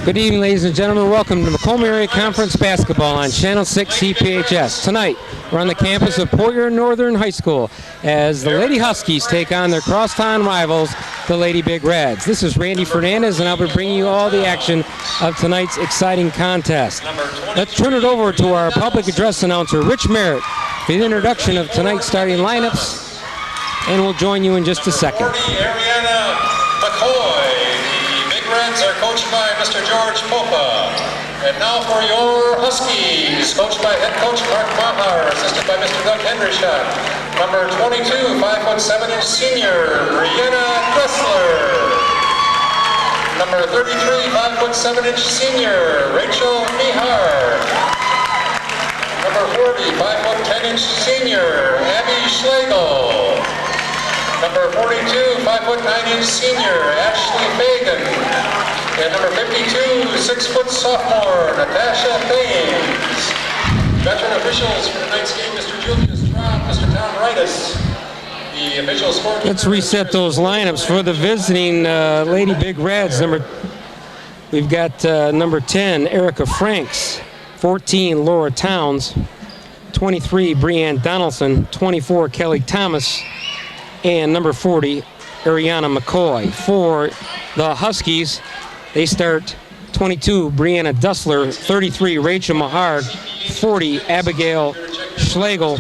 Good evening, ladies and gentlemen. Welcome to Macomb Area Conference Basketball on Channel 6 PHHS. Tonight, we're on the campus of Port Northern High School as the Lady Huskies take on their crosstown rivals, the Lady Big Reds. This is Randy Fernandez, and I'll be bringing you all the action of tonight's exciting contest. Let's turn it over to our public address announcer, Rich Merritt, for the introduction of tonight's starting lineups, and we'll join you in just a second. Reds are coached by Mr. George Popa. And now for your Huskies, coached by head coach Mark Maher, assisted by Mr. Doug Hendrickshot. Number 22, 5'7" senior, Brianna Dressler. Number 33, 5'7" senior, Rachel Mihar. Number 40, 5'10" senior, Abby Schlegel. Number 42, 5'9" senior, Ashley Fagan. And number 52, 6' sophomore, Natasha Thames. Veteran officials for tonight's game, Mr. Julius Traub, Mr. Tom Rightus. The official score. Let's reset those lineups for the visiting Lady Big Reds. We've got number 10, Erica Franks, 14, Laura Towns, 23, Breanne Donaldson, 24, Kelly Thomas, and number 40, Ariana McCoy. For the Huskies, they start 22, Brianna Dussler, 33, Rachel Mahar, 40, Abigail Schlegel,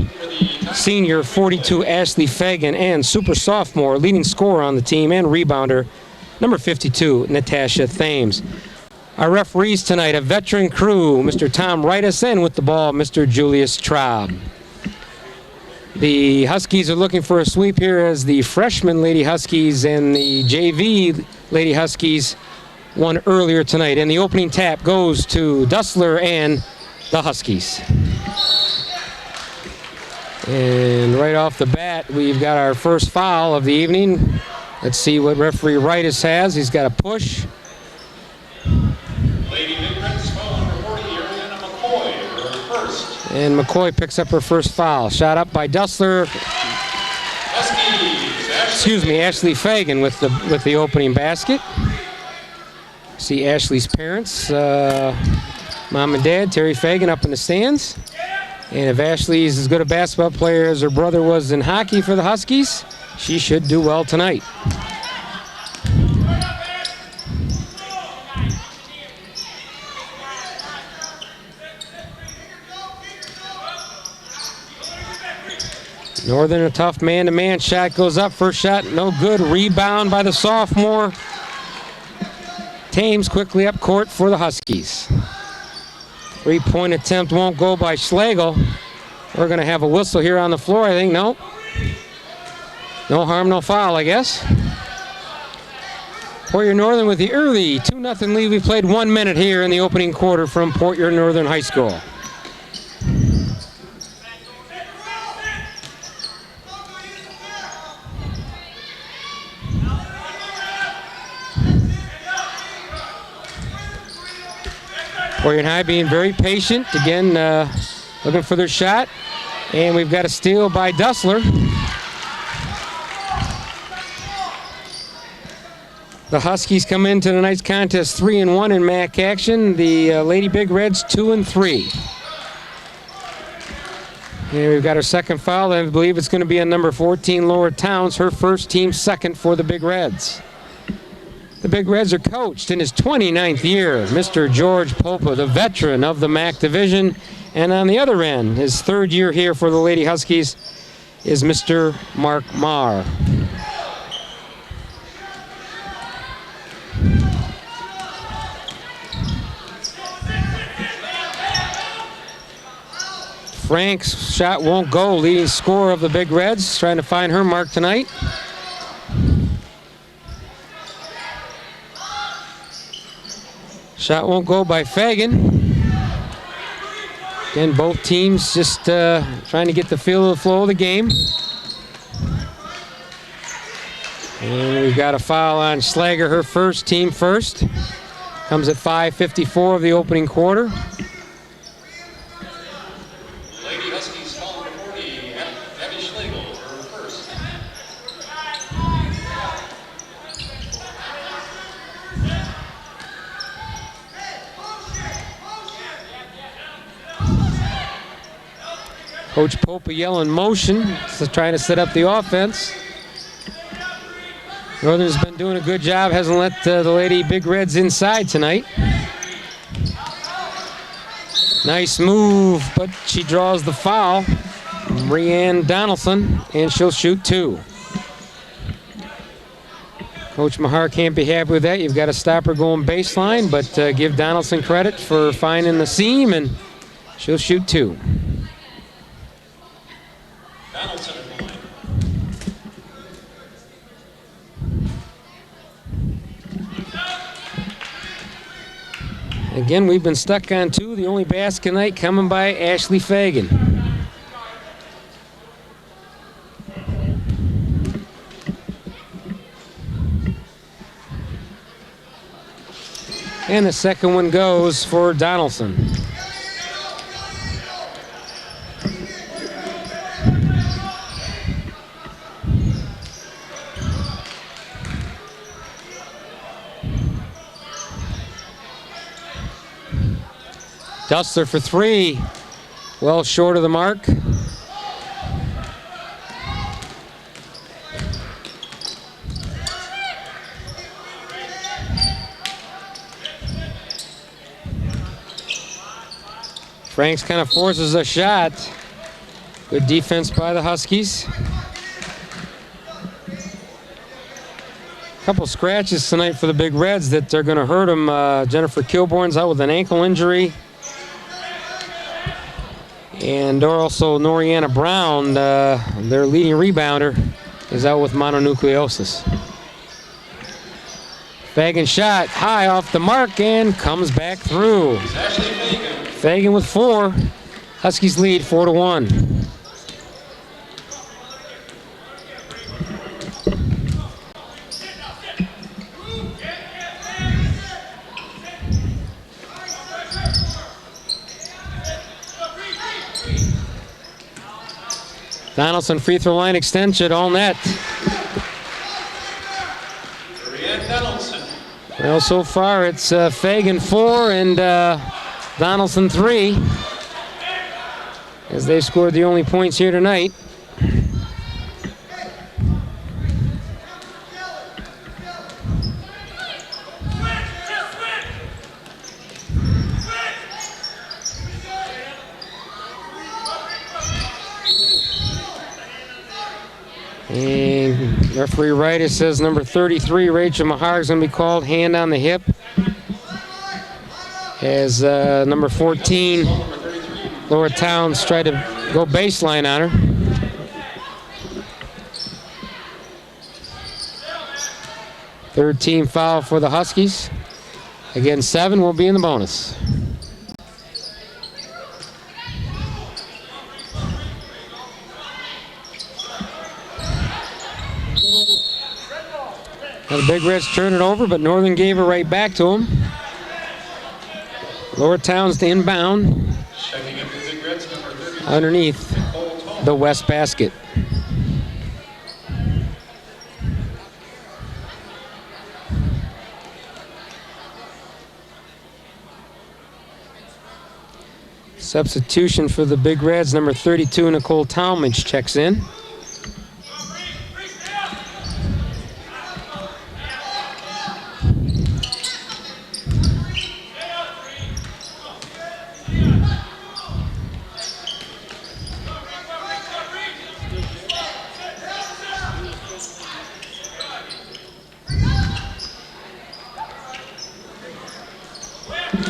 senior, 42, Ashley Fagan, and super sophomore, leading scorer on the team and rebounder, number 52, Natasha Thames. Our referees tonight, a veteran crew, Mr. Tom Rightus, and with the ball, Mr. Julius Traub. The Huskies are looking for a sweep here as the freshman Lady Huskies and the JV Lady Huskies won earlier tonight. And the opening tap goes to Dussler and the Huskies. And right off the bat, we've got our first foul of the evening. Let's see what referee Rightus has. He's got a push. Lady Big Reds foul number 40, Ariana McCoy, her first. And McCoy picks up her first foul. Shot up by Dussler. Ashley Fagan with the opening basket. See Ashley's parents, mom and dad, Terry Fagan, up in the stands. And if Ashley's as good a basketball player as her brother was in hockey for the Huskies, she should do well tonight. Northern, a tough man-to-man shot goes up. First shot, no good. Rebound by the sophomore. Thames quickly up court for the Huskies. Three-point attempt won't go by Schlegel. We're going to have a whistle here on the floor, I think. No. No harm, no foul, I guess. Port Northern with the early 2-0 lead. We played 1 minute here in the opening quarter from Port Northern High School. Port High being very patient. Again, looking for their shot. And we've got a steal by Dussler. The Huskies come into tonight's contest 3-1 in MAC action. The Lady Big Reds 2-3. And we've got our second foul. I believe it's going to be on number 14, Laura Towns, her first team second for the Big Reds. The Big Reds are coached in his 29th year, Mr. George Popa, the veteran of the MAC division. And on the other end, his third year here for the Lady Huskies is Mr. Mark Maher. Frank's shot won't go, leading scorer of the Big Reds, trying to find her mark tonight. Shot won't go by Fagan. Again, both teams just trying to get the feel of the flow of the game. And we've got a foul on Schlager, her first, team first. Comes at 5:54 of the opening quarter. Lady Huskies foul number 40, Abby Schlegel, her first. Coach Popiel in motion, trying to set up the offense. Northern's been doing a good job, hasn't let the Lady Big Reds inside tonight. Nice move, but she draws the foul. Brianne Donaldson, and she'll shoot 2. Coach Mahar can't be happy with that. You've got to stop her going baseline, but give Donaldson credit for finding the seam, and she'll shoot 2. Donaldson. Again, we've been stuck on 2. The only basket tonight coming by Ashley Fagan. And the second one goes for Donaldson. Dustler for 3, well short of the mark. Franks kind of forces a shot. Good defense by the Huskies. Couple scratches tonight for the Big Reds that are going to hurt them. Jennifer Kilbourne's out with an ankle injury. And also Noriana Brown, their leading rebounder, is out with mononucleosis. Fagan shot high off the mark and comes back through. Fagan with 4. Huskies lead 4-1. Donaldson free throw line extension, all net. Well, so far it's Fagan 4 and Donaldson 3, as they scored the only points here tonight. And referee Wright says number 33, Rachel Mahar, is going to be called, hand on the hip. As number 14, Laura Towns, tried to go baseline on her. Third team foul for the Huskies. Again, 7 will be in the bonus. Now the Big Reds turn it over, but Northern gave it right back to them. Laura Towns to inbound underneath the west basket. Substitution for the Big Reds, number 32, Nicole Talmadge checks in.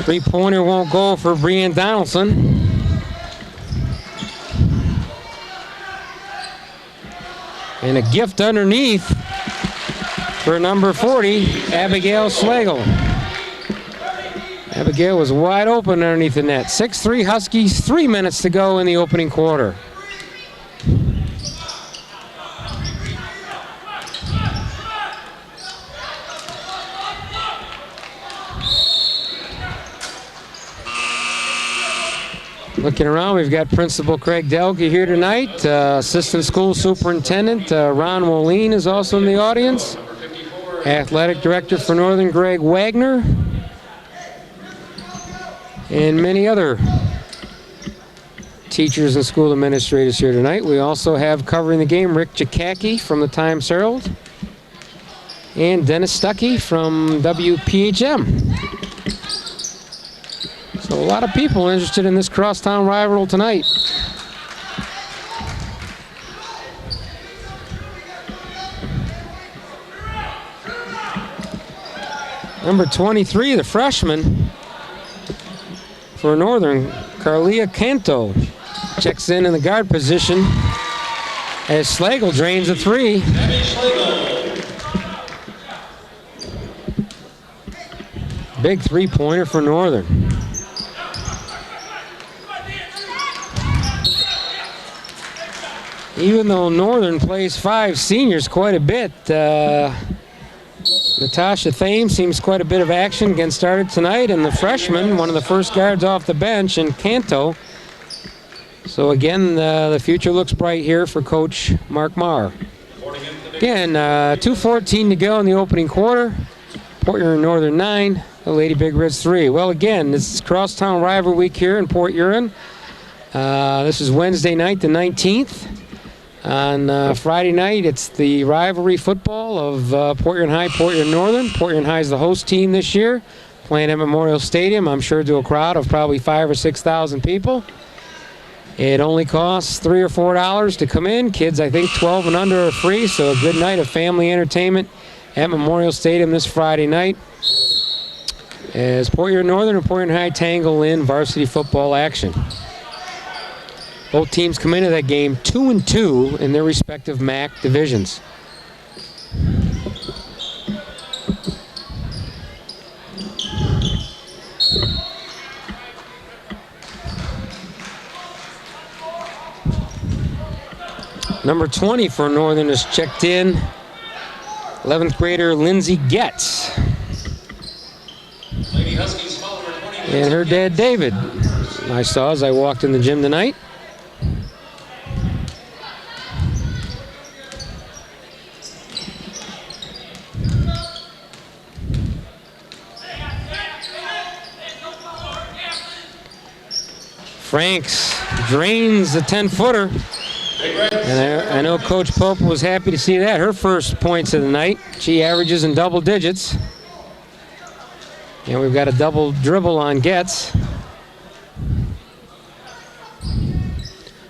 Three-pointer won't go for Brianne Donaldson. And a gift underneath for number 40, Abigail Schlegel. Abigail was wide open underneath the net. 6-3 Huskies, 3 minutes to go in the opening quarter. Looking around, we've got Principal Craig Delke here tonight. Assistant School Superintendent Ron Moline is also in the audience. Athletic Director for Northern, Greg Wagner. And many other teachers and school administrators here tonight. We also have covering the game Rick Jakacki from the Times-Herald and Dennis Stuckey from WPHM. So a lot of people interested in this crosstown rivalry tonight. Number 23, the freshman for Northern, Carlia Canto, checks in the guard position as Schlegel drains a three. Big three-pointer for Northern. Even though Northern plays 5 seniors quite a bit, Natasha Thame seems quite a bit of action getting started tonight, and the freshman, one of the first guards off the bench, and Canto. So again, the future looks bright here for Coach Mark Marr. Again, 2:14 to go in the opening quarter. Port Huron Northern 9, the Lady Big Reds 3. Well, again, this is Crosstown Rivalry Week here in Port Huron. This is Wednesday night, the 19th. On Friday night, it's the rivalry football of Port Huron High, Port Huron Northern. Port Huron High is the host team this year, playing at Memorial Stadium. I'm sure to a crowd of probably 5,000 or 6,000 people. It only costs $3 or $4 to come in. Kids, I think 12 and under are free, so a good night of family entertainment at Memorial Stadium this Friday night as Port Huron Northern and Port Huron High tangle in varsity football action. Both teams come into that game 2-2 in their respective MAC divisions. Number 20 for Northern is checked in. 11th grader Lindsay Getz. Lady Huskies follow her 20. And her dad David. I saw as I walked in the gym tonight. Franks drains the 10-footer. And I know Coach Pope was happy to see that. Her first points of the night. She averages in double digits. And we've got a double dribble on Getz.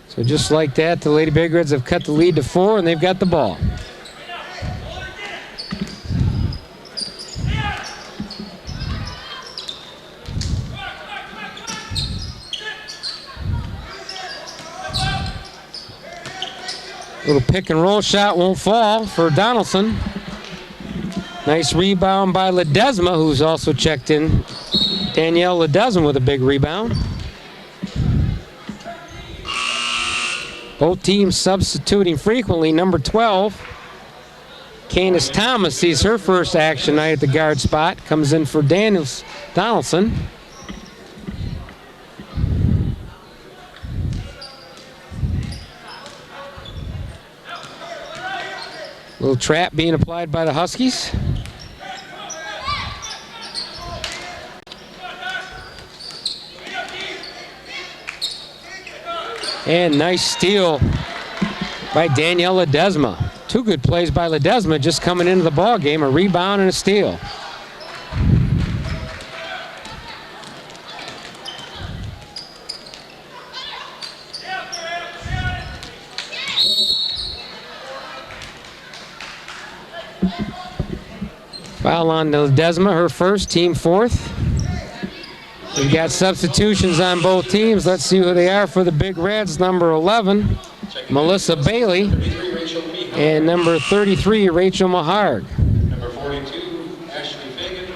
So just like that, the Lady Big Reds have cut the lead to 4, and they've got the ball. Little pick and roll shot won't fall for Donaldson. Nice rebound by Ledesma, who's also checked in. Danielle Ledesma with a big rebound. Both teams substituting frequently. Number 12, Candace Thomas sees her first action night at the guard spot. Comes in for Donaldson. Little trap being applied by the Huskies. And nice steal by Danielle Ledesma. 2 good plays by Ledesma just coming into the ball game, a rebound and a steal. Foul on Ledesma, her first, team 4th. We've got substitutions on both teams. Let's see who they are for the Big Reds. Number 11, Melissa Bailey, and number 33, Rachel Mahard. Number 42, Ashley Fagan.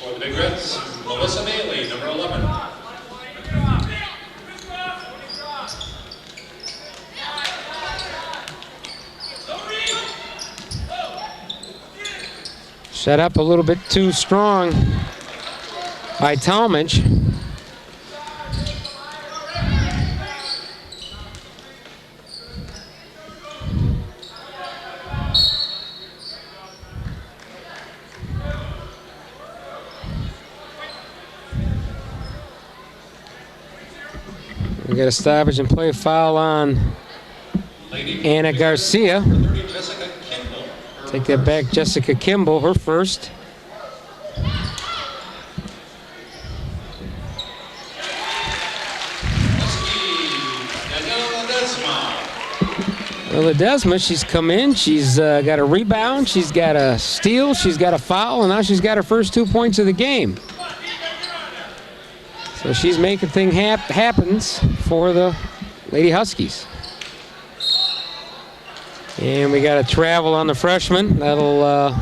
For the Big Reds, Melissa Bailey, number 11. Set up a little bit too strong by Talmadge. We got a stoppage and play foul on Anna Garcia. Take that back, Jessica Kimball, her first. Well, Ledesma, she's come in, she's got a rebound, she's got a steal, she's got a foul, and now she's got her first 2 points of the game. So she's making things happens for the Lady Huskies. And we got a travel on the freshman.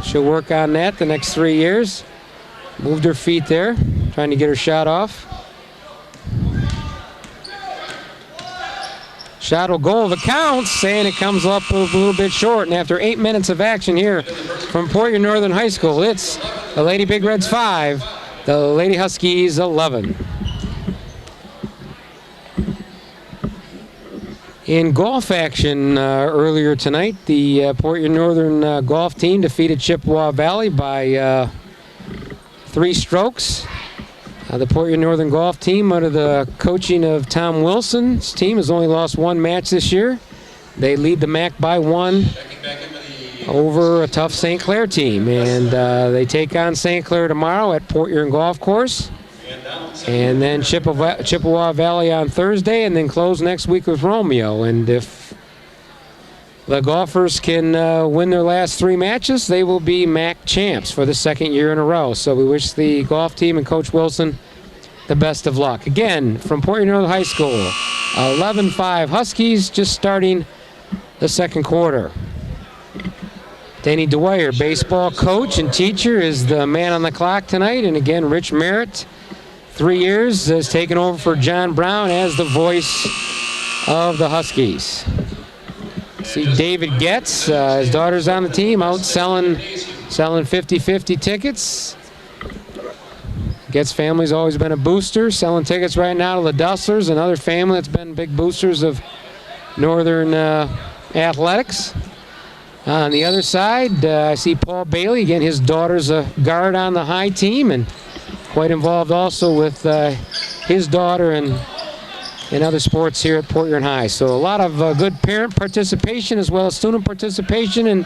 She'll work on that the next 3 years. Moved her feet there, trying to get her shot off. Shot will go if it counts, and it comes up a little bit short. And after 8 minutes of action here from Portland Northern High School, it's the Lady Big Reds 5, the Lady Huskies 11. In golf action earlier tonight, the Portland Northern golf team defeated Chippewa Valley by 3 strokes. The Portland Northern golf team, under the coaching of Tom Wilson's team, has only lost 1 match this year. They lead the MAC by 1 over a tough St. Clair team. And they take on St. Clair tomorrow at Portland Golf Course. And then Chippewa Valley on Thursday, and then close next week with Romeo. And if the golfers can win their last 3 matches, they will be MAC champs for the 2nd year in a row. So we wish the golf team and Coach Wilson the best of luck. Again, from Portland Northern High School, 11-5 Huskies, just starting the 2nd quarter. Danny Dwyer, baseball coach and teacher, is the man on the clock tonight. And again, Rich Merritt, 3 years, has taken over for John Brown as the voice of the Huskies. See David Getz, his daughter's on the team, out selling 50-50 tickets. Getz family's always been a booster, selling tickets right now to the Dustlers, another family that's been big boosters of Northern athletics. On the other side, I see Paul Bailey. Again, his daughter's a guard on the high team and quite involved also with his daughter and in other sports here at Portland High. So a lot of good parent participation as well as student participation, and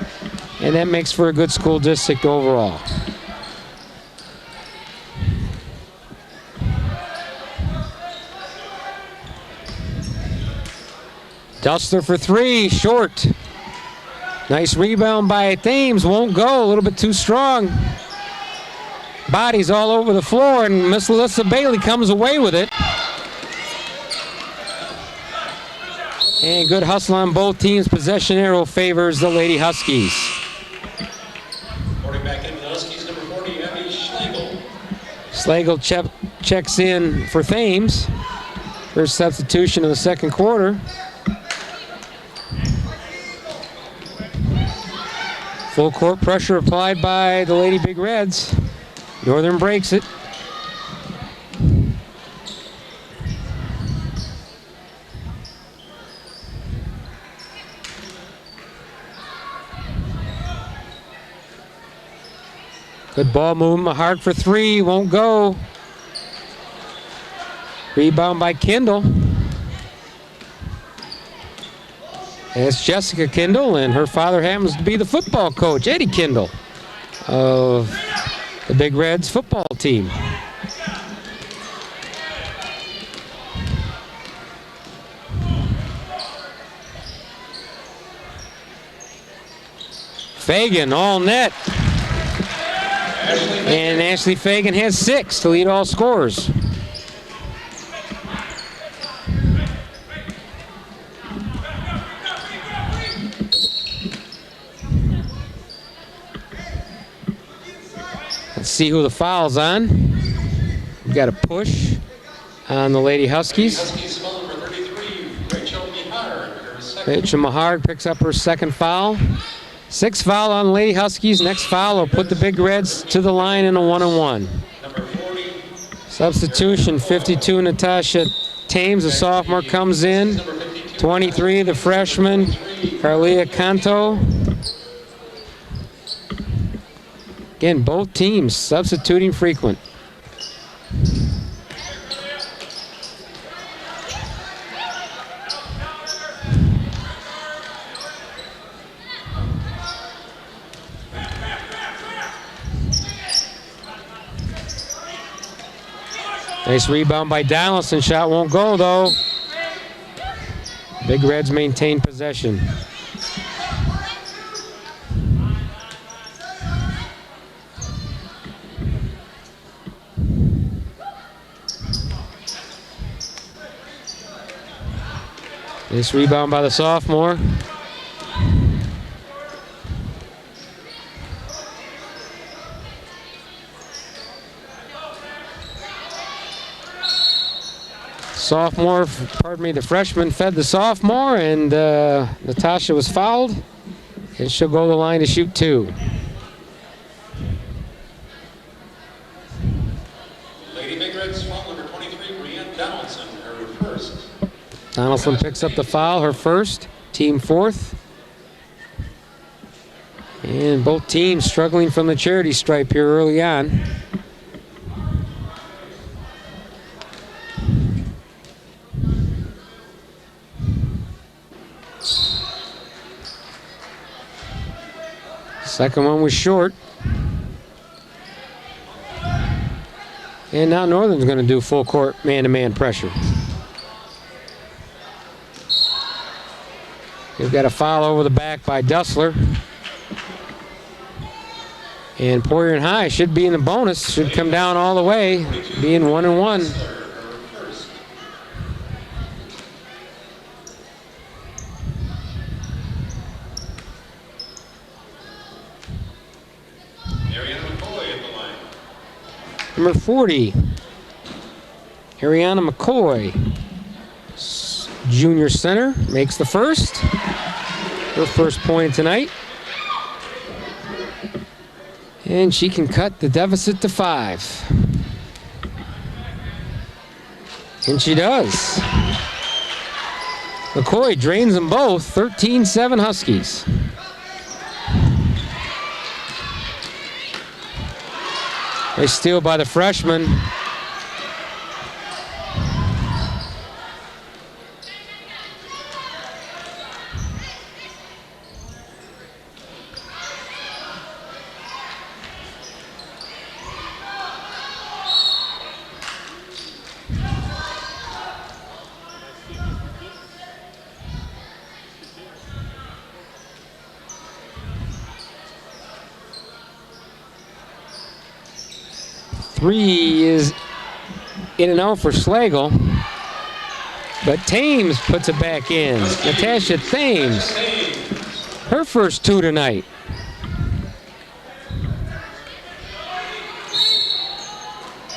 that makes for a good school district overall. Dustler for 3, short. Nice rebound by Thames, won't go, a little bit too strong. Bodies all over the floor, and Miss Alyssa Bailey comes away with it. And good hustle on both teams. Possession arrow favors the Lady Huskies. Reporting back into the Huskies, number 40, Abby Schlegel. Schlegel checks in for Thames. First substitution of the 2nd quarter. Full court pressure applied by the Lady Big Reds. Northern breaks it. Good ball movement, hard for 3, won't go. Rebound by Kendall. It's Jessica Kendall, and her father happens to be the football coach, Eddie Kendall, of the Big Reds football team. Fagan, all net. And Ashley Fagan has 6 to lead all scorers. Let's see who the foul's on. We've got a push on the Lady Huskies. Rachel Mahard picks up her 2nd foul. 6th foul on the Lady Huskies. Next foul will put the Big Reds to the line in a 1-on-1. Substitution, 52, Natasha Thames, the sophomore, comes in. 23, the freshman, Carlia Canto. Again, both teams substituting frequent. Nice rebound by Donaldson. Shot won't go, though. Big Reds maintain possession. Nice rebound by the sophomore. The freshman fed the sophomore, and Natasha was fouled, and she'll go to the line to shoot 2. Lady Big Reds foul number 23, Brianne Donaldson, her first. Donaldson picks up the foul, her first, team 4th. And both teams struggling from the charity stripe here early on. Second one was short. And now Northern's going to do full court man-to-man pressure. They've got a foul over the back by Dussler. And Poirier High should be in the bonus, should come down all the way, being 1-1. Number 40, Ariana McCoy, junior center, makes the first. Her first point tonight. And she can cut the deficit to 5. And she does. McCoy drains them both, 13-7 Huskies. Nice steal by the freshman. Three is in and out for Slagle, but Thames puts it back in. Natasha Thames, her first 2 tonight.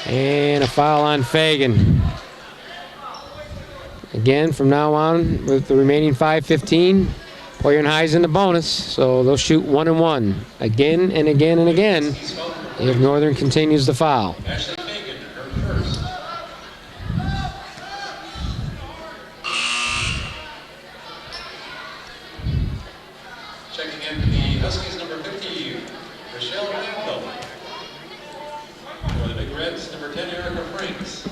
And a foul on Fagan. Again, from now on, with the remaining 5:15, Poirier High's in the bonus, so they'll shoot 1-1 again and again and again. If Northern continues the foul. Ashley Fagan, her first. Checking in the Huskies, number 50, Rochelle Randall. For the Big Reds, number 10, Erica Franks.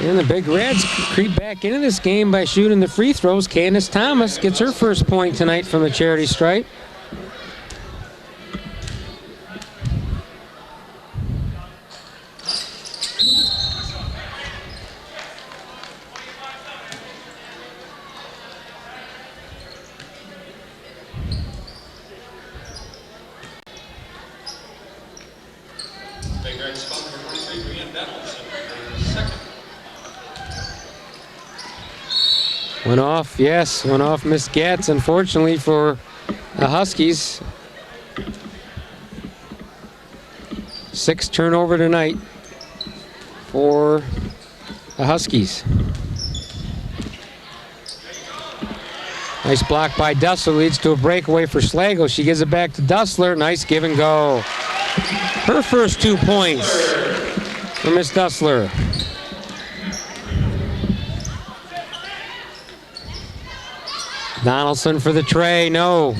And the Big Reds creep back into this game by shooting the free throws. Candace Thomas gets her first point tonight from the charity stripe. Big Reds foul number 23, Brianne Donaldson, her second. Went off, yes, went off Miss Gatz, unfortunately for the Huskies. 6th turnover tonight for the Huskies. Nice block by Dussler, leads to a breakaway for Slagle. She gives it back to Dussler, nice give and go. Her first 2 points for Miss Dussler. Donaldson for the tray, no.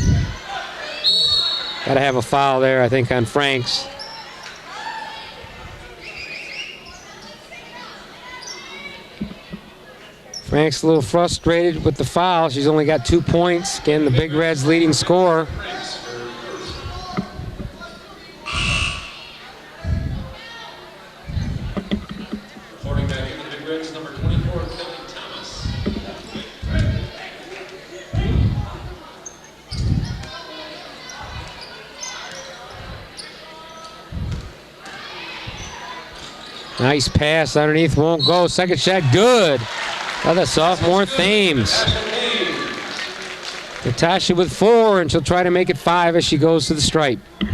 Got to have a foul there, I think, on Franks. Franks a little frustrated with the foul. She's only got 2 points. Again, the Big Reds leading scorer. Reds, number 24, Kelly Thomas. Nice pass underneath, won't go. Second shot, good. Another sophomore Thames. Natasha with 4, and she'll try to make it 5 as she goes to the stripe. Big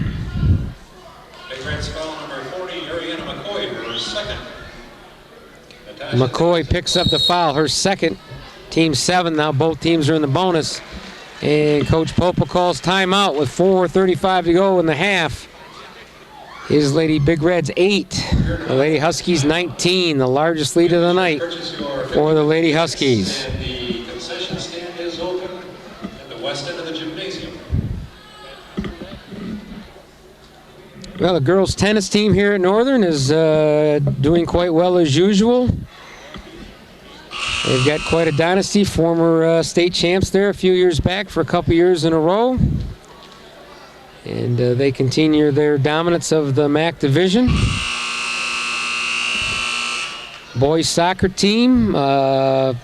Reds foul number 40, Ariana McCoy, her second. McCoy picks up the foul, her second. Team 7, now both teams are in the bonus. And Coach Popa calls timeout with 4:35 to go in the half. His Lady Big Reds 8, the Lady Huskies 19, the largest lead of the night for the Lady Huskies. And the concession stand is open at the west end of the gymnasium. Well, the girls' tennis team here at Northern is doing quite well as usual. They've got quite a dynasty, former state champs there a few years back for a couple years in a row. And they continue their dominance of the MAC division. Boys soccer team, not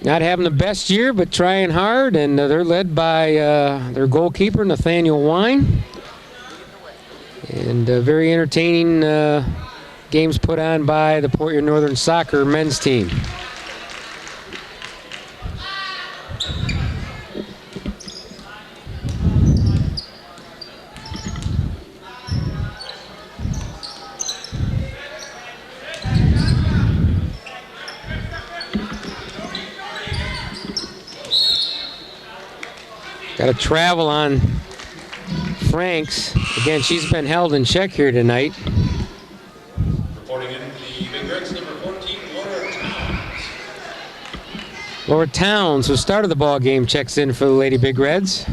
having the best year, but trying hard, and they're led by their goalkeeper, Nathaniel Wine. And very entertaining games put on by the Port Huron Northern soccer men's team. Got a travel on Franks. Again, she's been held in check here tonight. Reporting in the Big Reds, number 14, Laura Towns. Laura Towns, who started the ball game, checks in for the Lady Big Reds.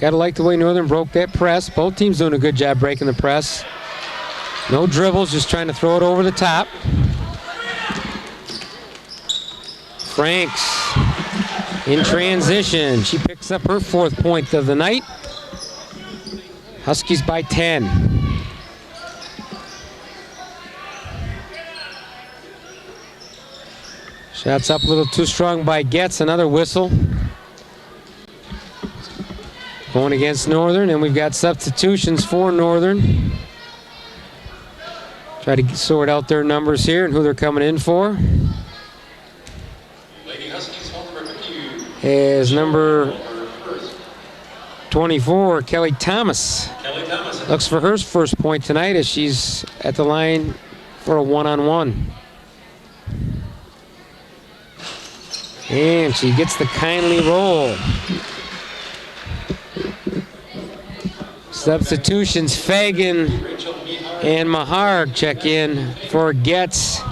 Gotta like the way Northern broke that press. Both teams doing a good job breaking the press. No dribbles, just trying to throw it over the top. Franks in transition. She picks up her 4th point of the night. Huskies by 10. Shots up a little too strong by Getz. Another whistle. Going against Northern, and we've got substitutions for Northern. Try to sort out their numbers here and who they're coming in for. Is number 24, Kelly Thomas. Looks for her first point tonight as she's at the line for a one-on-one. And she gets the kindly roll. Substitutions, Fagan and Mahar check in for Getz.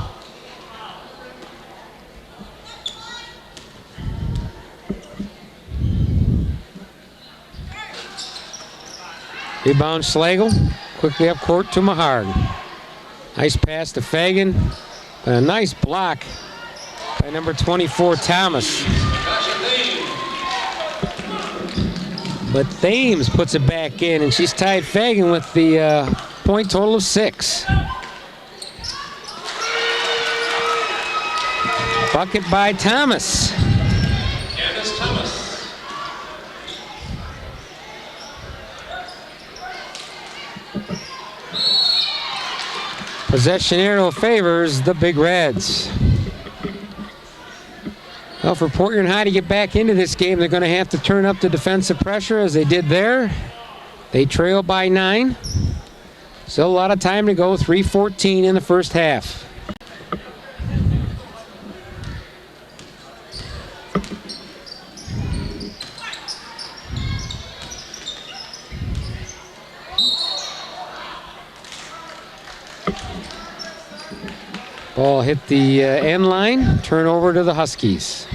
Rebound Schlegel, quickly up court to Mahar. Nice pass to Fagan, and a nice block by number 24, Thomas. But Thames puts it back in, and she's tied Fagan with the point total of 6. Bucket by Thomas. Possession arrow favors the Big Reds. Well, for Port Huron High to get back into this game, they're going to have to turn up the defensive pressure as they did there. They trail by 9. Still a lot of time to go, 3:14 in the first half. Ball hit the end line, turn over to the Huskies.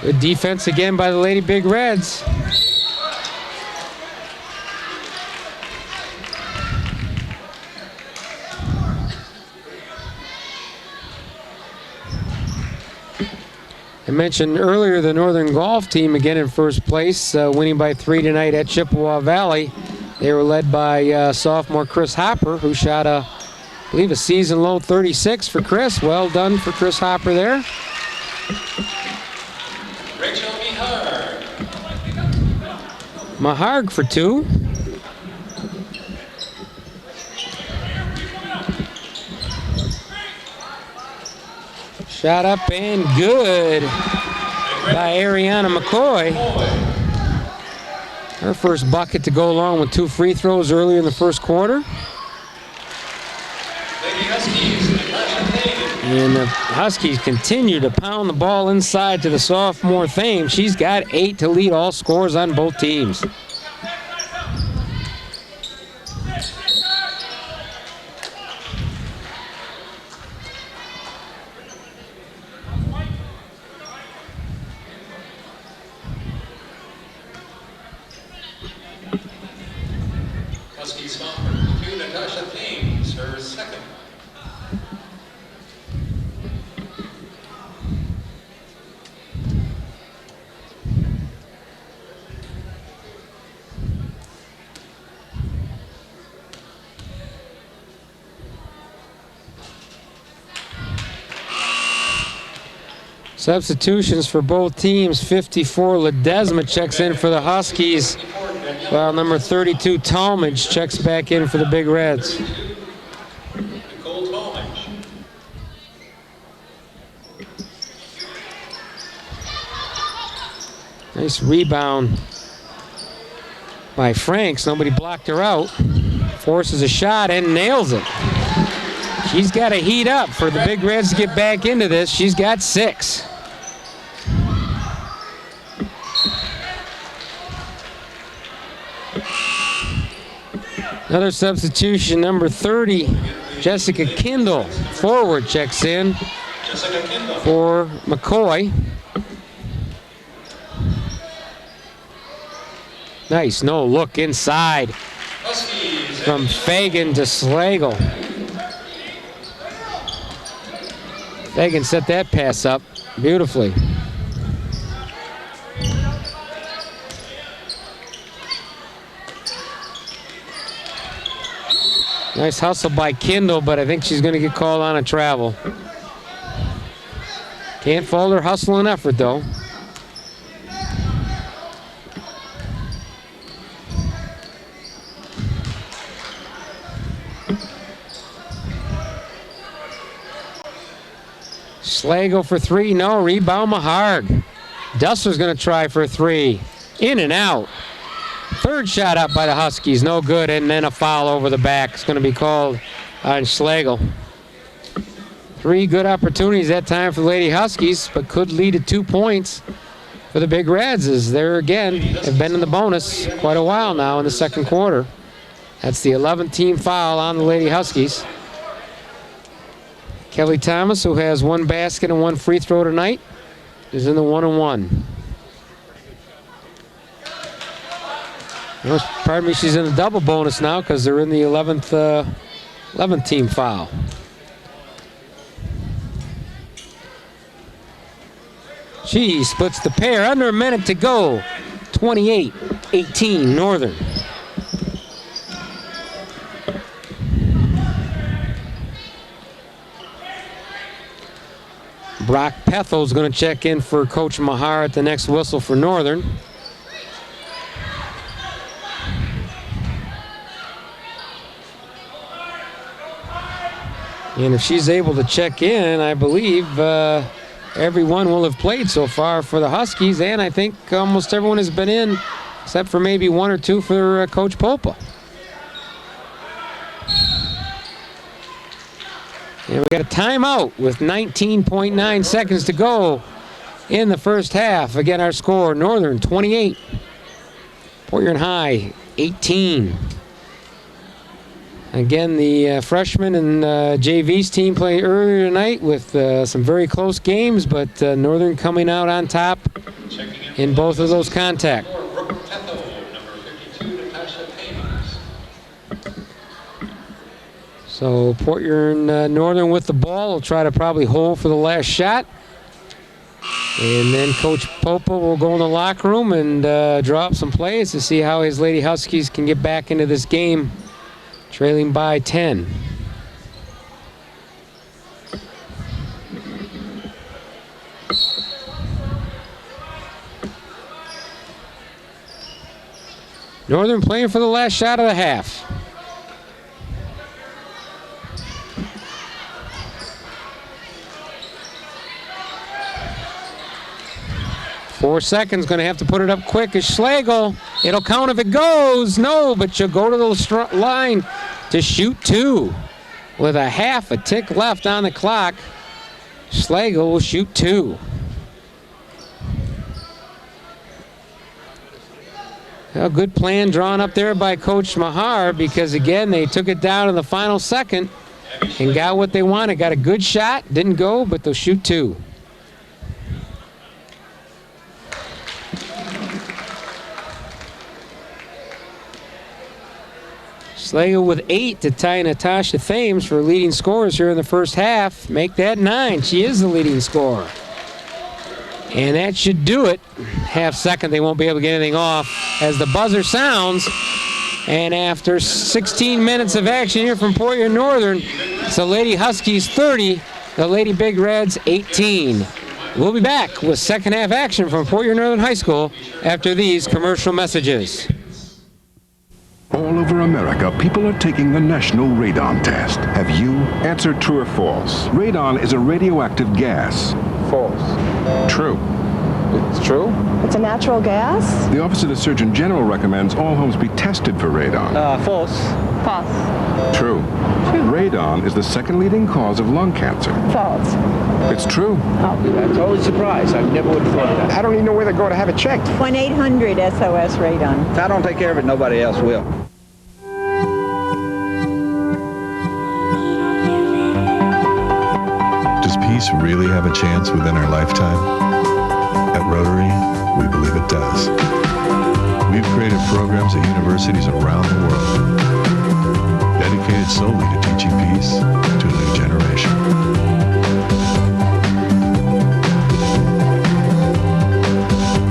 Good defense again by the Lady Big Reds. I mentioned earlier the Northern Golf team again in first place, winning by 3 tonight at Chippewa Valley. They were led by sophomore Chris Hopper, who shot I believe a season low 36 for Chris. Well done for Chris Hopper there. Rachel Maharg for 2. Shot up and good by Ariana McCoy. Her first bucket to go along with 2 free throws earlier in the first quarter. And the Huskies continue to pound the ball inside to the sophomore Thames. She's got 8 to lead all scores on both teams. Huskies to Natasha Thames, her second. Substitutions for both teams. 54 Ledesma checks in for the Huskies, while number 32 Talmadge checks back in for the Big Reds. Nice rebound by Franks. Nobody blocked her out. Forces a shot and nails it. She's got to heat up for the Big Reds to get back into this. She's got 6. Another substitution, number 30, Jessica Kindle, forward, checks in for McCoy. Nice no look inside from Fagan to Slagle. Fagan set that pass up beautifully. Nice hustle by Kindle, but I think she's going to get called on a travel. Can't fault her hustle and effort, though. Slagle for 3, no, rebound Maharg. Dusser's going to try for 3. In and out. Third shot up by the Huskies, no good, and then a foul over the back. It's going to be called on Slagle. 3 good opportunities that time for the Lady Huskies, but could lead to 2 points for the Big Reds, as they're again have been in the bonus quite a while now in the second quarter. That's the 11th team foul on the Lady Huskies. Kelly Thomas, who has 1 basket and 1 free throw tonight, is in the 1-on-1. Pardon me, she's in a double bonus now because they're in the 11th team foul. She splits the pair. Under a minute to go. 28-18 Northern. Brock Pethel's going to check in for Coach Mahar at the next whistle for Northern. And if she's able to check in, I believe everyone will have played so far for the Huskies, and I think almost everyone has been in, except for maybe 1 or 2 for Coach Popa. And we got a timeout with 19.9 seconds to go in the first half. Again, our score, Northern 28, Port Huron High 18. Again, the freshman and JV's team played earlier tonight with some very close games, but Northern coming out on top in both of those contacts. So Port Huron Northern with the ball will try to probably hold for the last shot. And then Coach Popa will go in the locker room and draw up some plays to see how his Lady Huskies can get back into this game, trailing by 10. Northern playing for the last shot of the half. Four seconds, going to have to put it up quick as Schlegel. It'll count if it goes. No, but she'll go to the line to shoot two. With a half a tick left on the clock, Schlegel will shoot two. A good plan drawn up there by Coach Mahar, because again, they took it down in the final second and got what they wanted. Got a good shot, didn't go, but they'll shoot two. Schlegel with 8 to tie Natasha Thames for leading scorers here in the first half. Make that 9. She is the leading scorer. And that should do it. Half second, they won't be able to get anything off as the buzzer sounds. And after 16 minutes of action here from Port Huron Northern, it's the Lady Huskies 30, the Lady Big Reds 18. We'll be back with second half action from Port Huron Northern High School after these commercial messages. All over America, people are taking the national radon test. Have you? Answer true or false. Radon is a radioactive gas. False. True. It's true? It's a natural gas? The Office of the Surgeon General recommends all homes be tested for radon. False. False. True. Radon is the second leading cause of lung cancer. False. It's true. I'm totally surprised. I never would have thought of that. I don't even know where to go to have it checked. 1-800-SOS Radon. If I don't take care of it, nobody else will. Does peace really have a chance within our lifetime? At Rotary, we believe it does. We've created programs at universities around the world dedicated solely to teaching peace to a new generation.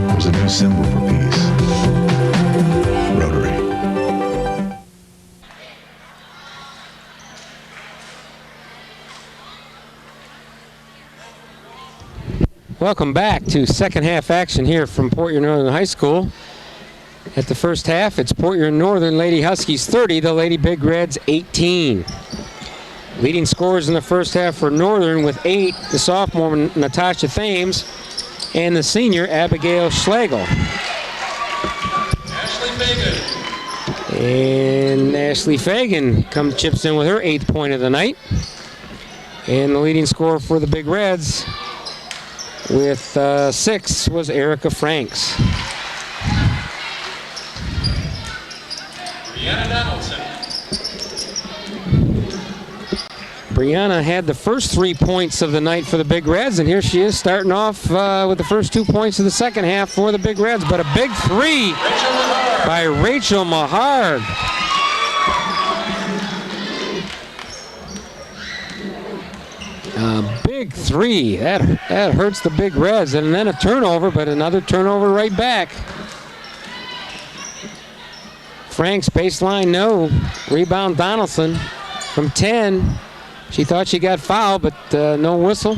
There's a new symbol for peace. Rotary. Welcome back to second half action here from Port Huron Northern High School. At the first half, it's Port Huron Northern Lady Huskies 30, the Lady Big Reds 18. Leading scorers in the first half for Northern with 8, the sophomore Natasha Thames and the senior Abigail Schlegel. Ashley Fagan. And Ashley Fagan chips in with her 8th point of the night. And the leading scorer for the Big Reds with 6 was Erica Franks. Brianna Donaldson. Brianna had the first 3 points of the night for the Big Reds, and here she is starting off with the first 2 points of the second half for the Big Reds. But a big 3 by Rachel Mahard. Big 3. That hurts the Big Reds. And then a turnover, but another turnover right back. Franks baseline, no. Rebound Donaldson from 10. She thought she got fouled, but no whistle.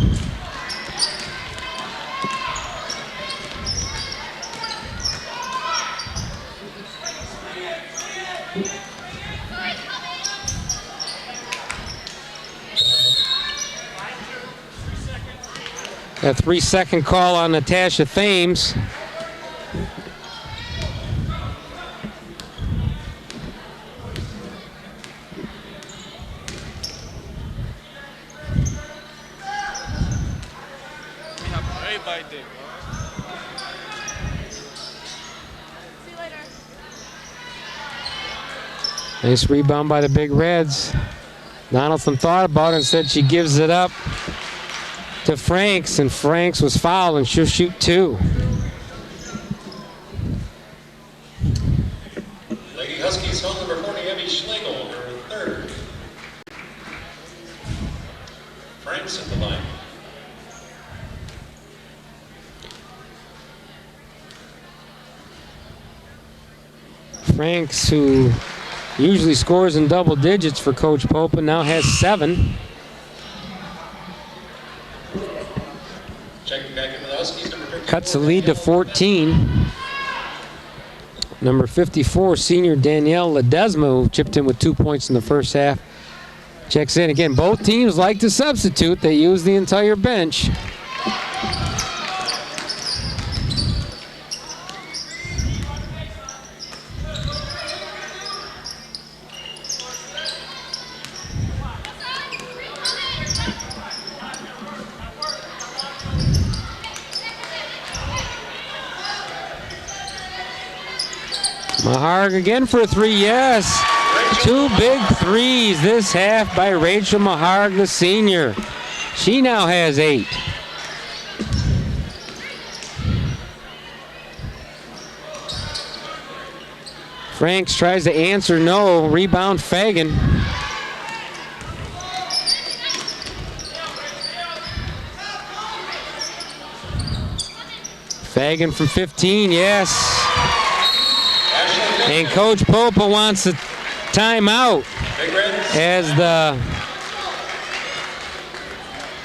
A 3-second call on Natasha Thames. Nice rebound by the Big Reds. Donaldson thought about it and said she gives it up to Franks, and Franks was fouled, and she'll shoot 2. Lady Huskies home number 40, Abby Schlegel, her third. Franks at the line. Franks, who usually scores in double digits for Coach Pope, and now has 7. Checking back into the Huskies, number 54. Cuts the lead to 14. Number 54, senior Danielle Ledesma, who chipped in with 2 points in the first half, checks in. Again, both teams like to substitute. They use the entire bench. Maharg again for a 3, yes. 2 big threes this half by Rachel Maharg, the senior. She now has 8. Franks tries to answer, no. Rebound Fagan. Fagan from 15, yes. And Coach Popa wants a timeout as the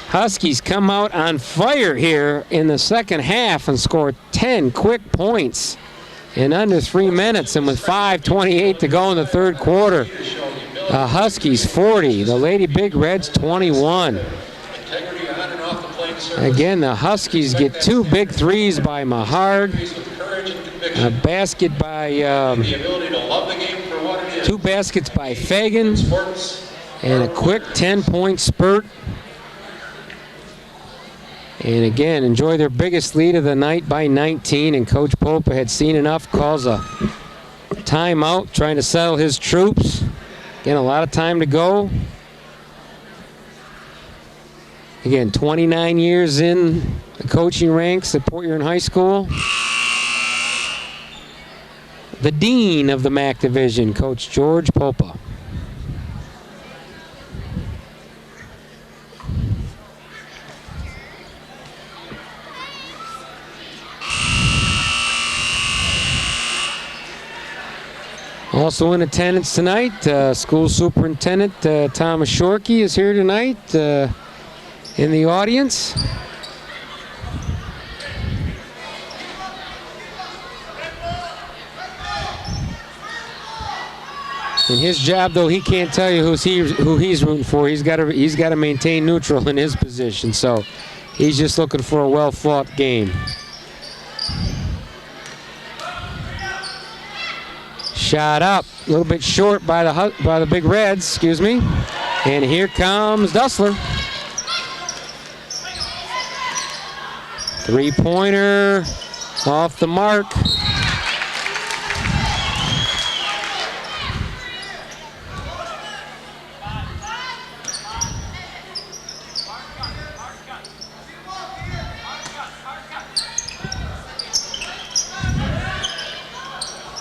Huskies come out on fire here in the second half and score 10 quick points in under 3 minutes, and with 5:28 to go in the third quarter. The Huskies 40, the Lady Big Reds 21. Again, the Huskies get 2 big threes by Maharg. A basket by 2 baskets by Fagan, and a quick 10-point spurt. And again, enjoy their biggest lead of the night by 19. And Coach Popa had seen enough, calls a timeout, trying to settle his troops. Again, a lot of time to go. Again, 29 years in the coaching ranks at Port Huron High School. The dean of the MAC division, Coach George Popa. Also in attendance tonight, School Superintendent Thomas Shorkey is here tonight in the audience. In his job, though, he can't tell you who he's rooting for. He's got to maintain neutral in his position. So he's just looking for a well-fought game. Shot up, a little bit short by the Big Reds. Excuse me. And here comes Dussler. 3-pointer off the mark.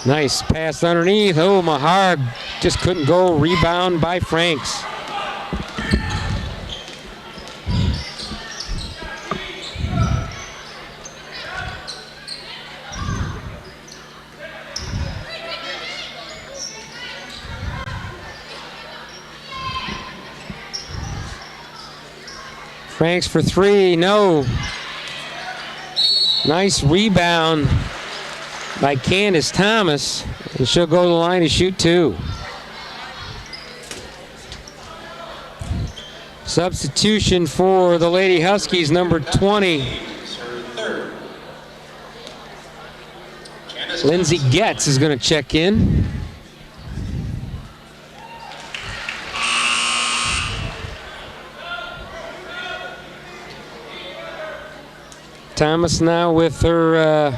Nice pass underneath. Oh, Maharg just couldn't go. Rebound by Franks. Franks for 3, no. Nice rebound by Candace Thomas, and she'll go to the line to shoot 2. Substitution for the Lady Huskies, number 20. Lindsay Getz is going to check in. Thomas now with her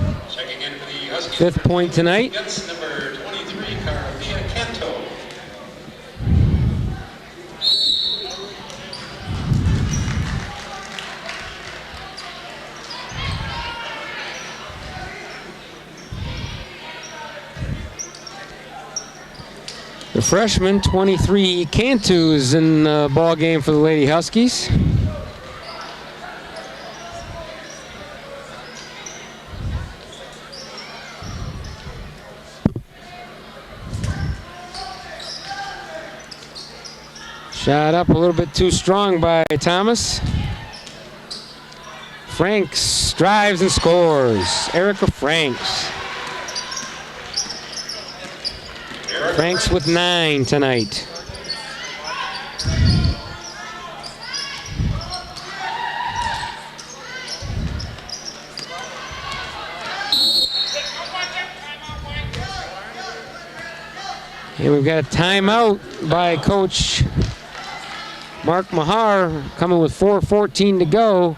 5th point tonight. Number 23, Carolina Canto. The freshman, 23, Cantu, is in the ball game for the Lady Huskies. Shot up a little bit too strong by Thomas. Franks drives and scores. Erica Franks. Franks with 9 tonight. And we've got a timeout by Coach Mark Mahar, coming with 4:14 to go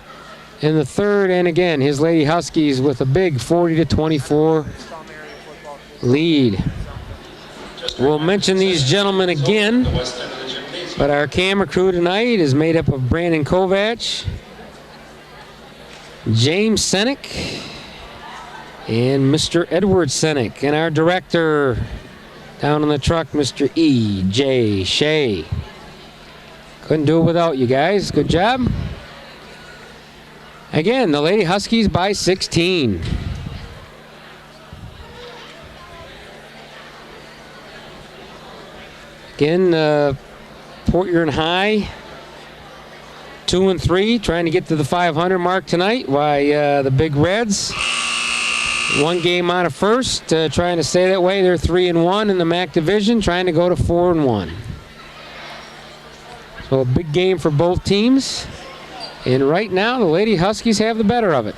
in the third. And again, his Lady Huskies with a big 40-24 lead. We'll mention these gentlemen again, but our camera crew tonight is made up of Brandon Kovac, James Senick, and Mr. Edward Senick, and our director down in the truck, Mr. E.J. Shea. Couldn't do it without you guys. Good job. Again, the Lady Huskies by 16. Again, Port Huron High, 2-3, trying to get to the 500 mark tonight. Why the Big Reds, 1 game out of first, trying to stay that way. They're 3-1 in the MAC division, trying to go to 4-1. So a big game for both teams. And right now, the Lady Huskies have the better of it.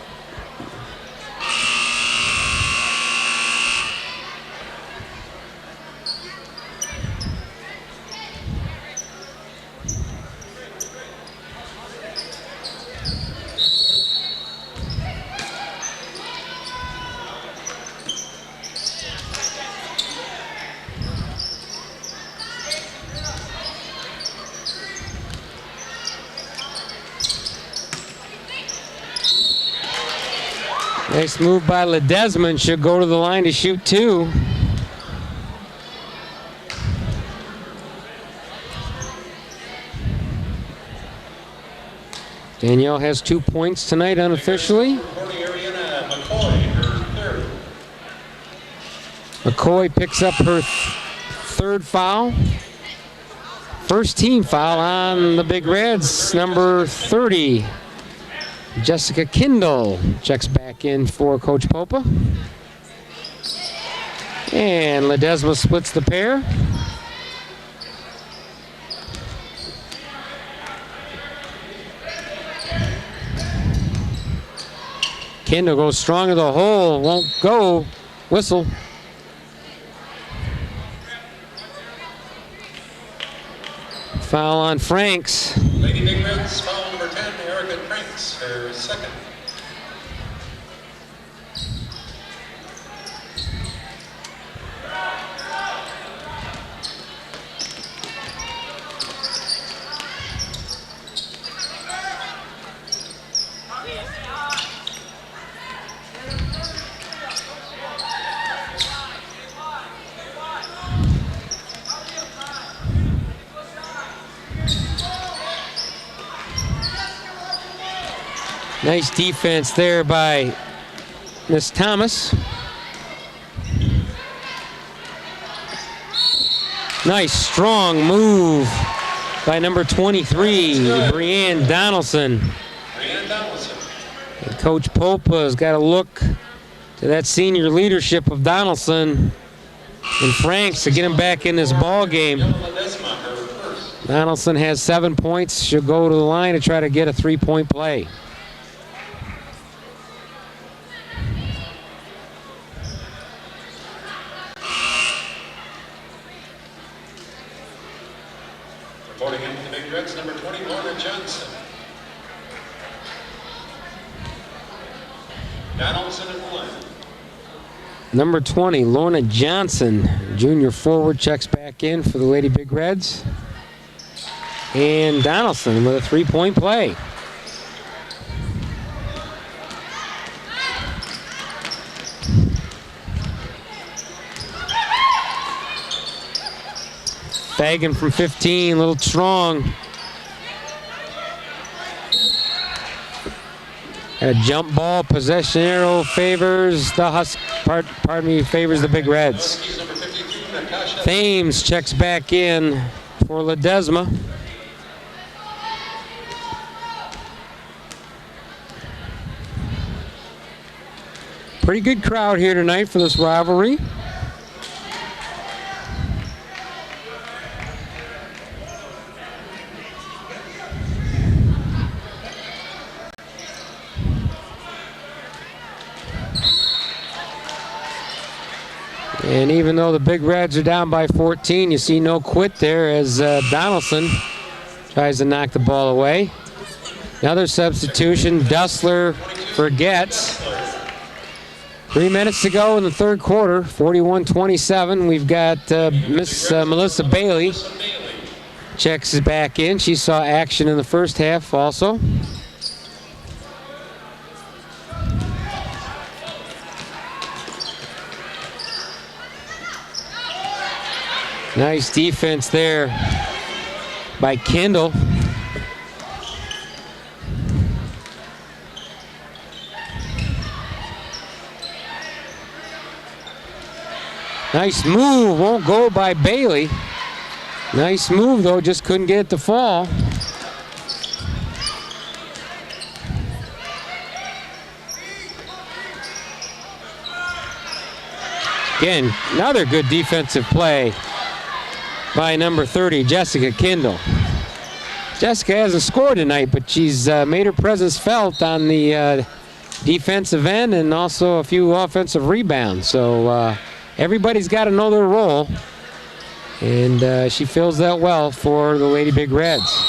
Nice move by Ledesma. Should go to the line to shoot 2. Danielle has 2 points tonight unofficially. McCoy picks up her 3rd foul. First team foul on the Big Reds, number 30. Jessica Kindle checks back in for Coach Popa. And Ledesma splits the pair. Kindle goes strong to the hole, won't go. Whistle. Foul on Franks. Lady Big Reds, foul number 10, Erica Franks, her 2nd. Nice defense there by Miss Thomas. Nice strong move by number 23, Brianne Donaldson. And Coach Popa's got to look to that senior leadership of Donaldson and Franks to get him back in this ball game. Donaldson has 7 points. She'll go to the line to try to get a 3-point play. Reporting in the Big Reds, number 20, Lorna Johnson. Donaldson at the line. Number 20, Lorna Johnson, junior forward, checks back in for the Lady Big Reds. And Donaldson with a 3-point play. Fagan from 15, a little strong. A jump ball, possession arrow favors the favors the Big Reds. Thames checks back in for Ledesma. Pretty good crowd here tonight for this rivalry. And even though the Big Reds are down by 14, you see no quit there as Donaldson tries to knock the ball away. Another substitution, Dussler forgets. 3 minutes to go in the third quarter, 41-27. We've got Miss Melissa Bailey checks back in. She saw action in the first half also. Nice defense there by Kendall. Nice move, won't go by Bailey. Nice move though, just couldn't get it to fall. Again, another good defensive play by number 30, Jessica Kendall. Jessica hasn't scored tonight, but she's made her presence felt on the defensive end and also a few offensive rebounds. So everybody's got to know their role, and she fills that well for the Lady Big Reds.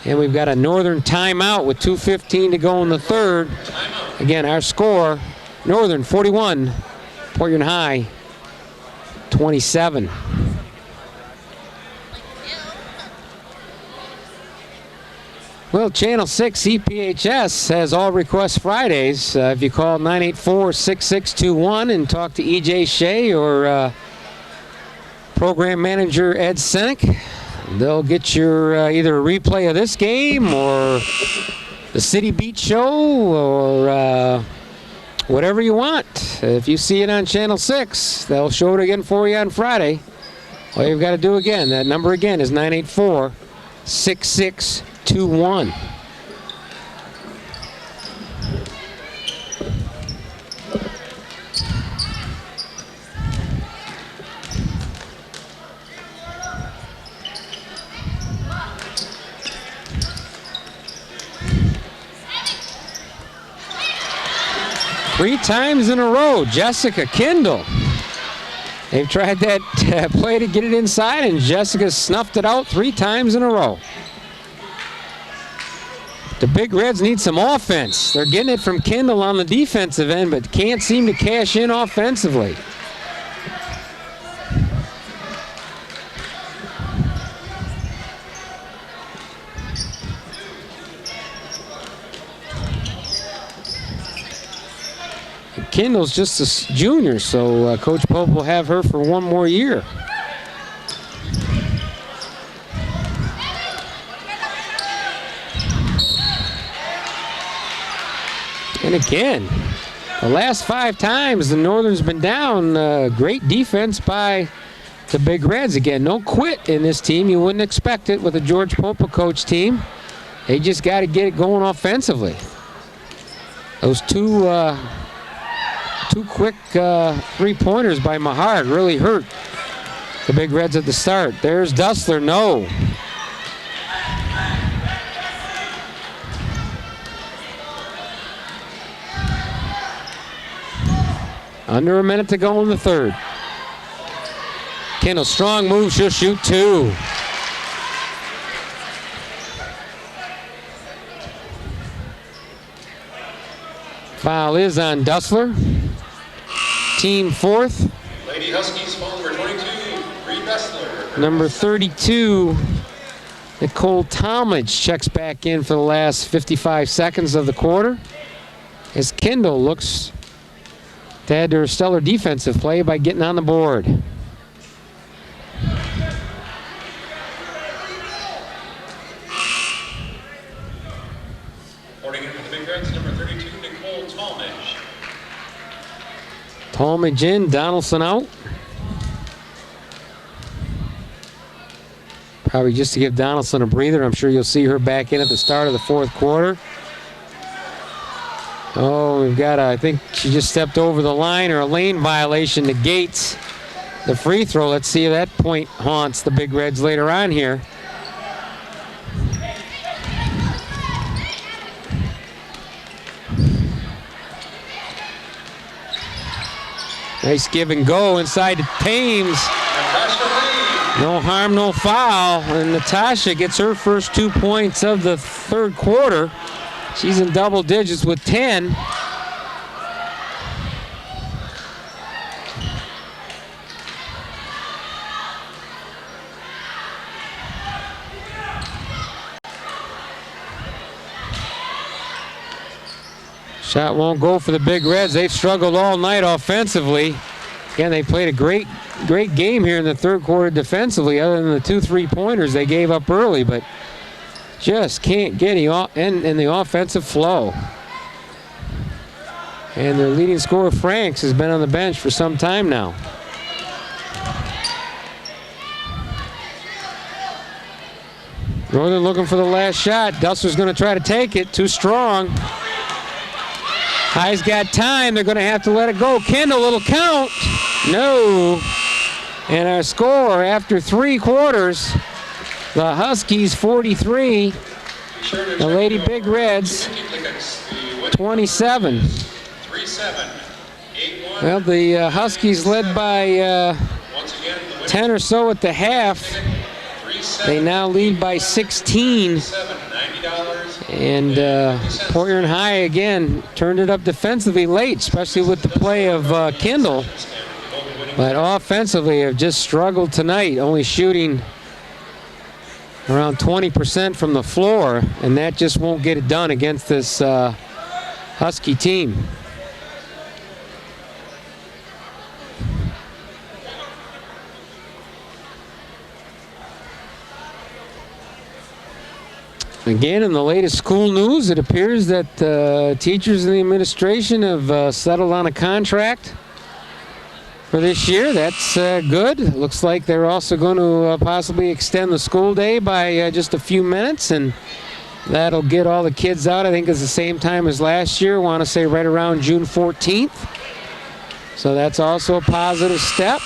And we've got a Northern timeout with 2:15 to go in the third. Again, our score, Northern 41, Portland High 27. Well, Channel 6 PHHS has all requests Fridays. If you call 984-6621 and talk to EJ Shea or program manager Ed Senek, they'll get your either a replay of this game or the City Beat Show or whatever you want. If you see it on Channel 6, they'll show it again for you on Friday. All you've got to do again, that number again is 984-6621. 2-1. Three times in a row, Jessica Kendall. They've tried that play to get it inside, and Jessica snuffed it out 3 times in a row. The Big Reds need some offense. They're getting it from Kendall on the defensive end, but can't seem to cash in offensively. Kendall's just a junior, so Coach Pope will have her for one more year. And again, the last 5 times the Northern's been down, great defense by the Big Reds. Again, no quit in this team. You wouldn't expect it with a George Popa coach team. They just got to get it going offensively. Those two quick 3-pointers by Mahard really hurt the Big Reds at the start. There's Dussler, no. Under a minute to go in the third. Kendall, strong move, she'll shoot 2. Foul is on Dussler. Team 4th. Lady Huskies, foul number 22, Reed Dussler. Number 32, Nicole Talmadge checks back in for the last 55 seconds of the quarter, as Kendall looks to add to her stellar defensive play by getting on the board. Tolmage in, Donaldson out. Probably just to give Donaldson a breather. I'm sure you'll see her back in at the start of the fourth quarter. Oh, we've got I think she just stepped over the line, or a lane violation negates the free throw. Let's see if that point haunts the Big Reds later on here. Nice give and go inside to Thames. No harm, no foul. And Natasha gets her first 2 points of the third quarter. She's in double digits with 10. Shot won't go for the Big Reds. They've struggled all night offensively. Again, they played a great game here in the third quarter defensively, other than the 2 3-pointers they gave up early, but just can't get in the offensive flow. And their leading scorer, Franks, has been on the bench for some time now. Northern looking for the last shot. Dustler's going to try to take it. Too strong. High's got time. They're going to have to let it go. Kendall, little count. No. And our score after 3 quarters, the Huskies 43, the Lady Big Reds 27. Well, the Huskies led by 10 or so at the half. They now lead by 16. And Port Huron High, again, turned it up defensively late, especially with the play of Kendall. But offensively have just struggled tonight, only shooting around 20% from the floor, and that just won't get it done against this Husky team. Again, in the latest school news, it appears that teachers in the administration have settled on a contract for this year. That's good. Looks like they're also going to possibly extend the school day by just a few minutes, and that'll get all the kids out. I think it's the same time as last year. I want to say right around June 14th. So that's also a positive step.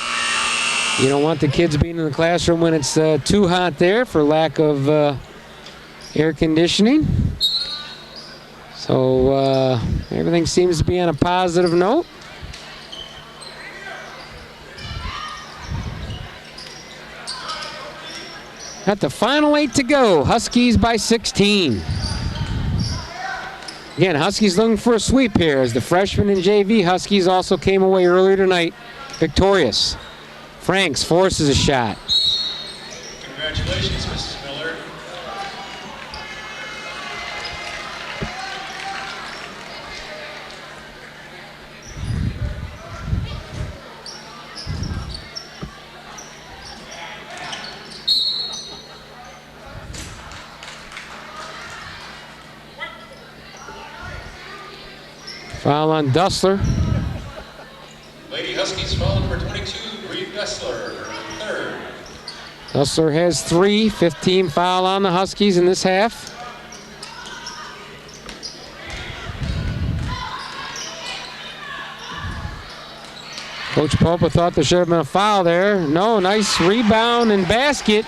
You don't want the kids being in the classroom when it's too hot there for lack of air conditioning. So everything seems to be on a positive note. At the final 8 to go, Huskies by 16. Again, Huskies looking for a sweep here as the freshmen and JV Huskies also came away earlier tonight victorious. Franks forces a shot. Congratulations, Mrs. Miller. Foul on Dustler. Lady Huskies foul number 22, Reed Dustler, third. Dustler has 3, 15 foul on the Huskies in this half. Coach Popa thought there should have been a foul there. No, nice rebound and basket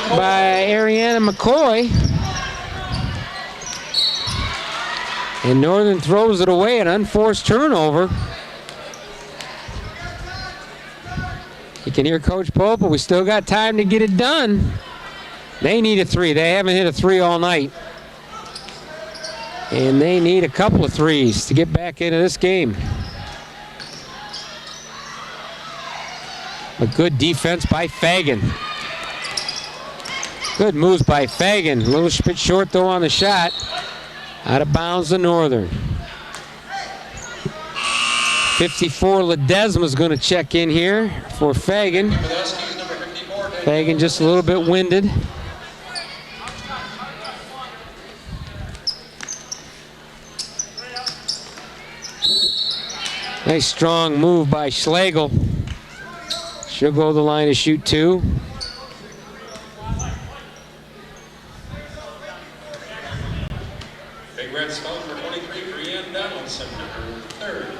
by Ariana McCoy. And Northern throws it away, an unforced turnover. You can hear Coach Pope, but we still got time to get it done. They need a 3. They haven't hit a 3 all night. And they need a couple of 3s to get back into this game. A good defense by Fagan. Good moves by Fagan. A little bit short, though, on the shot. Out of bounds to Northern. 54 Ledesma's going to check in here for Fagan. Fagan just a little bit winded. Nice strong move by Schlegel. She'll go to the line to shoot 2. Big Reds foul number 23, Brianne Donaldson, her 3rd.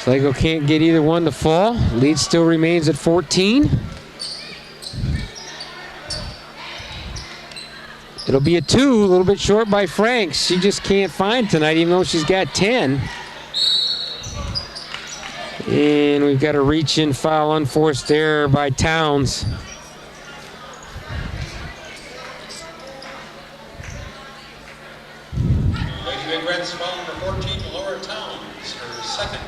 Schlegel can't get either one to fall. Lead still remains at 14. It'll be a 2, a little bit short by Franks. She just can't find tonight, even though she's got 10. And we've got a reach-in foul, unforced error by Towns. Lady Big Reds foul number 14, Laura Towns, her 2nd.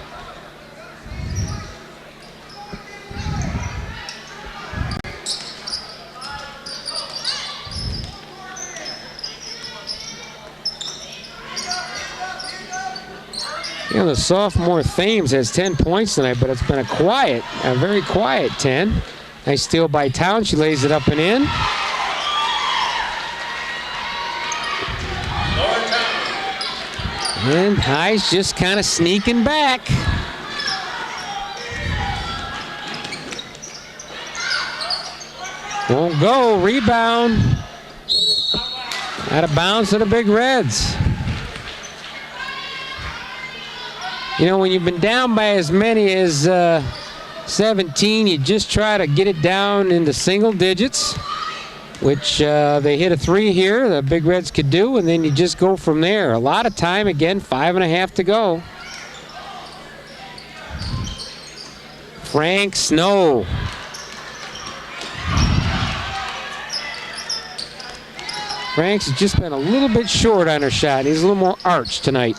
You know, the sophomore Thames has 10 points tonight, but it's been a very quiet 10. Nice steal by Towns. She lays it up and in. And High's just kind of sneaking back. Won't go. Rebound. Out of bounds to the Big Reds. You know, when you've been down by as many as 17, you just try to get it down into single digits, which they hit a 3 here, the Big Reds could do, and then you just go from there. A lot of time, again, 5.5 to go. Franks, no. Franks has just been a little bit short on her shot. He's a little more arch tonight.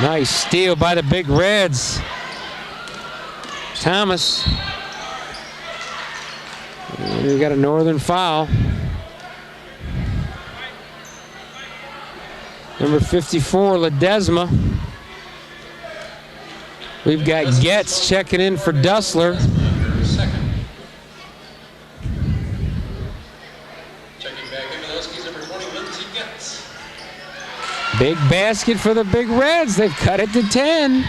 Nice steal by the Big Reds. Thomas. And we got a Northern foul. Number 54, Ledesma. We've got Getz checking in for Dussler. Checking back into those keys, number 20, Lindsay Getz. Big basket for the Big Reds. They've cut it to 10.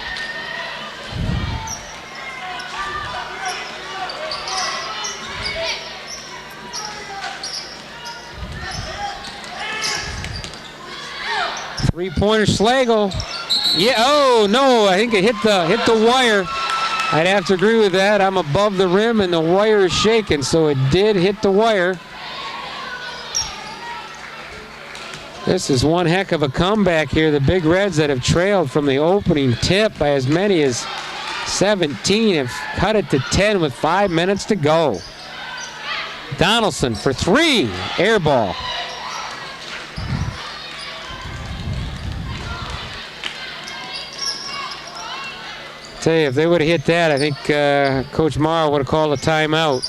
Three-pointer Schlegel. Yeah, oh no, I think it hit the wire. I'd have to agree with that. I'm above the rim and the wire is shaking, so it did hit the wire. This is one heck of a comeback here. The Big Reds that have trailed from the opening tip by as many as 17 have cut it to 10 with 5 minutes to go. Donaldson for 3, air ball. Tell you, if they would have hit that, I think Coach Morrow would have called a timeout.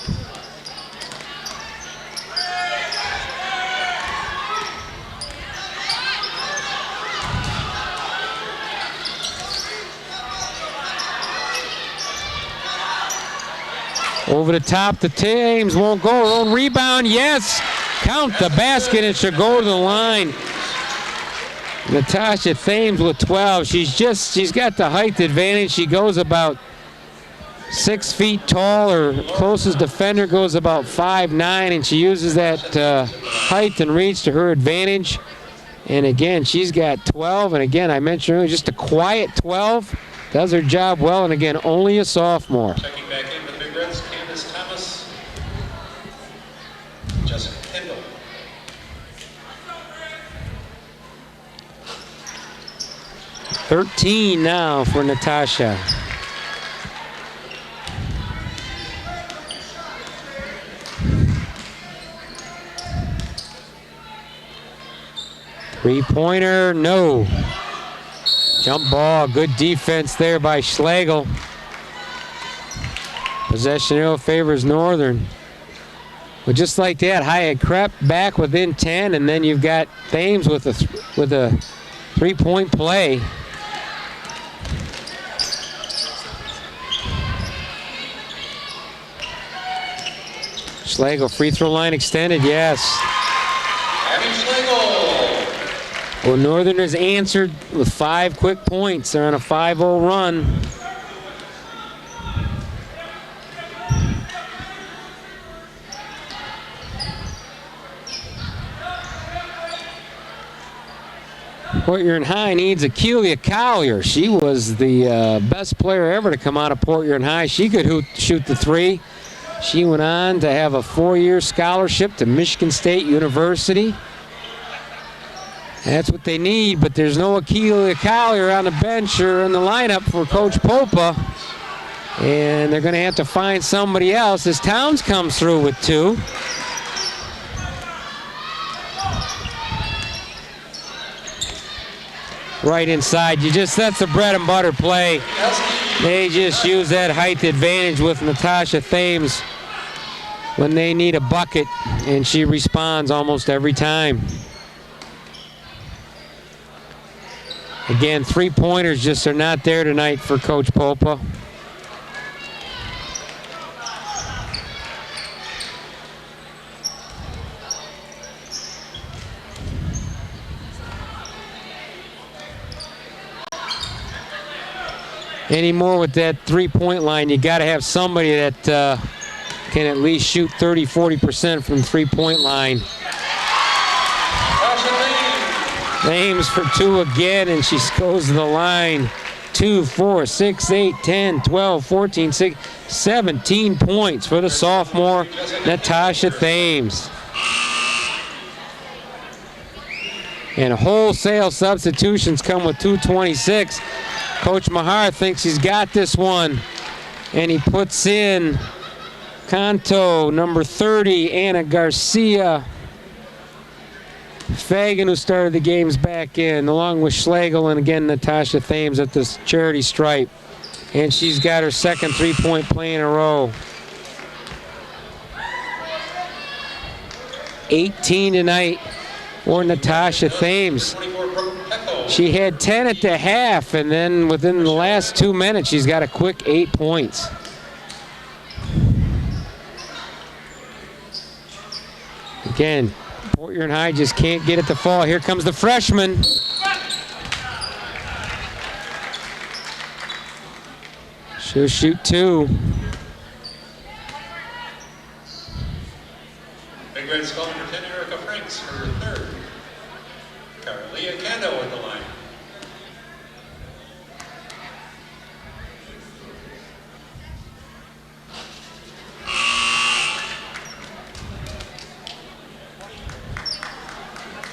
Over the top to Thames, won't go. Her own rebound, yes. Count the basket, and she'll go to the line. Natasha Thames with 12. She's got the height advantage. She goes about 6 feet tall. Her closest defender goes about 5'9", and she uses that height and reach to her advantage. And again, she's got 12. And again, I mentioned earlier, just a quiet 12. Does her job well, and again, only a sophomore. Checking back in for the Big Reds, Candace Thomas. Jessica Kendall. $13 now for Natasha. Three-pointer, no. Jump ball, good defense there by Schlegel. Possession arrow favors Northern. But just like that, Hyatt crept back within 10, and then you've got Thames with a three-point play. Schlegel, free throw line extended, yes. Abby Schlegel. Well, Northerners answered with 5 quick points. They're on a 5-0 run. Port Huron High needs Akeelia Collier. She was the best player ever to come out of Port Huron High. She could shoot the three. She went on to have a 4-year scholarship to Michigan State University. That's what they need, but there's no Akeelia Collier on the bench or in the lineup for Coach Popa. And they're going to have to find somebody else as Towns comes through with 2. Right inside, that's the bread and butter play. They just use that height advantage with Natasha Thames when they need a bucket, and she responds almost every time. Again, 3-pointers just are not there tonight for Coach Popa. Anymore with that 3-point line, you got to have somebody that can at least shoot 30-40% from the 3-point line. Thames for 2 again, and she goes to the line. 2, 4, 6, 8, 10, 12, 14, 17 points for the sophomore Natasha Thames. And wholesale substitutions come with 2:26. Coach Mahar thinks he's got this one, and he puts in Canto, number 30, Anna Garcia. Fagan, who started the games, back in, along with Schlegel and again Natasha Thames at this charity stripe. And she's got her second 3-point play in a row. 18 tonight for Natasha Thames. She had 10 at the half, and then within the last 2 minutes, she's got a quick 8 points. Again, Port Huron High just can't get it to fall. Here comes the freshman. She'll shoot 2. Big Red Skull number 10, Erica Franks, her third. Carolina Cando at the line.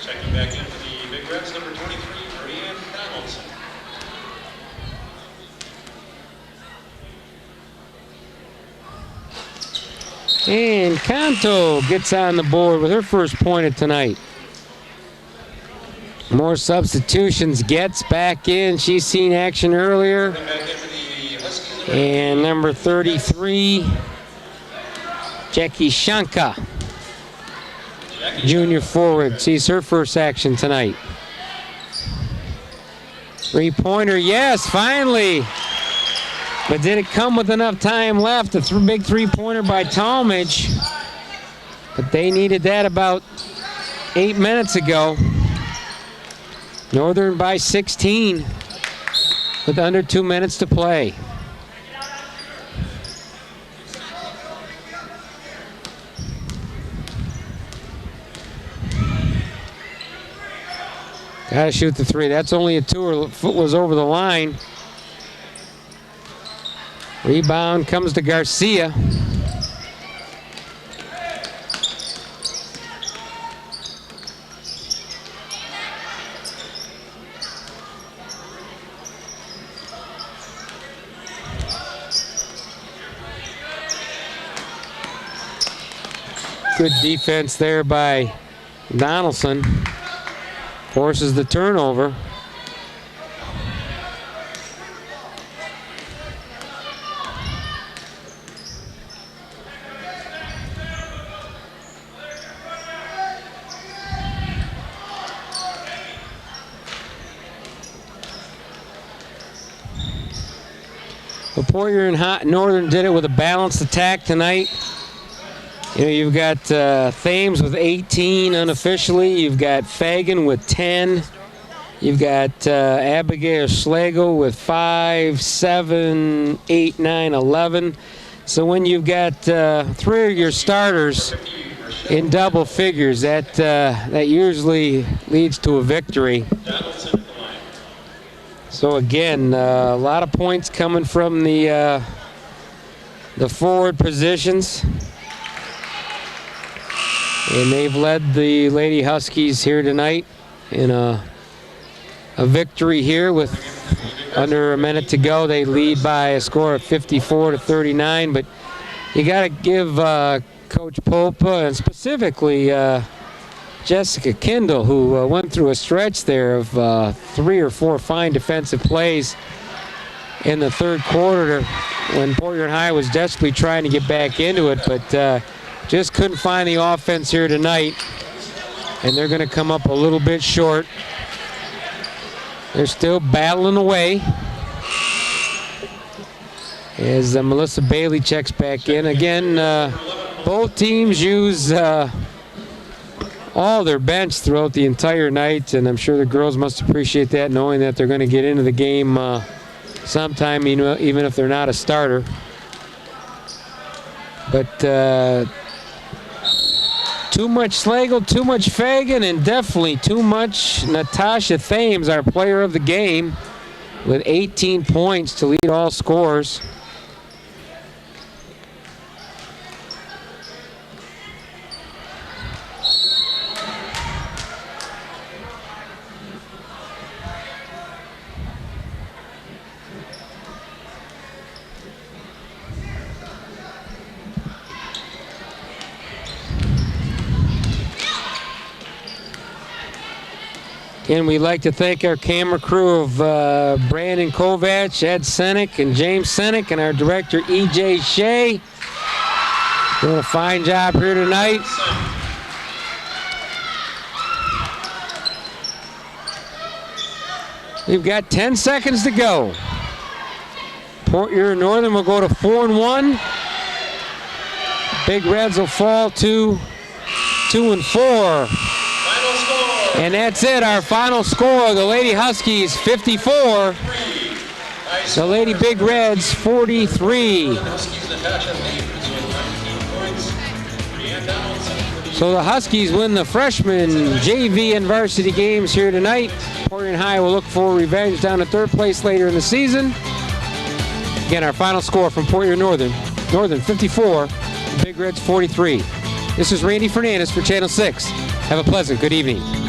Checking back in for the Big Reds, number 23, Brianne Donaldson. And Canto gets on the board with her first point of tonight. More substitutions, gets back in. She's seen action earlier. And number 33, Jackie Shanka, junior forward, sees her first action tonight. 3-pointer, yes, finally. But did it come with enough time left? A big 3-pointer by Talmadge. But they needed that about 8 minutes ago. Northern by 16 with under 2 minutes to play. Gotta shoot the 3. That's only a 2. Her foot was over the line. Rebound comes to Garcia. Good defense there by Donaldson. Forces the turnover. So Porter and Northern did it with a balanced attack tonight. You know, you've got Thames with 18 unofficially. You've got Fagan with 10. You've got Abigail Schlegel with 5, 7, 8, 9, 11. So when you've got 3 of your starters in double figures, that usually leads to a victory. So again, a lot of points coming from the forward positions. And they've led the Lady Huskies here tonight in a victory here with under a minute to go. They lead by a score of 54-39, but you got to give Coach Polpa and specifically Jessica Kindle, who went through a stretch there of 3 or 4 fine defensive plays in the third quarter when Portland High was desperately trying to get back into it, but just couldn't find the offense here tonight, and they're going to come up a little bit short. They're still battling away as Melissa Bailey checks back in. Again, both teams use all their bench throughout the entire night, and I'm sure the girls must appreciate that, knowing that they're going to get into the game sometime, even if they're not a starter. But too much Schlegel, too much Fagan, and definitely too much Natasha Thames, our player of the game, with 18 points to lead all scores. Again, we'd like to thank our camera crew of Brandon Kovac, Ed Senek, and James Senek, and our director, E.J. Shea. Doing a fine job here tonight. We've got 10 seconds to go. Port Huron Northern will go to 4-1. Big Reds will fall to 2-4. And that's it, our final score. The Lady Huskies 54. The Lady Big Reds 43. So the Huskies win the freshman, JV, and varsity games here tonight. Portland High will look for revenge down to 3rd place later in the season. Again, our final score from Port Huron Northern 54, Big Reds 43. This is Randy Fernandez for Channel 6. Have a pleasant good evening.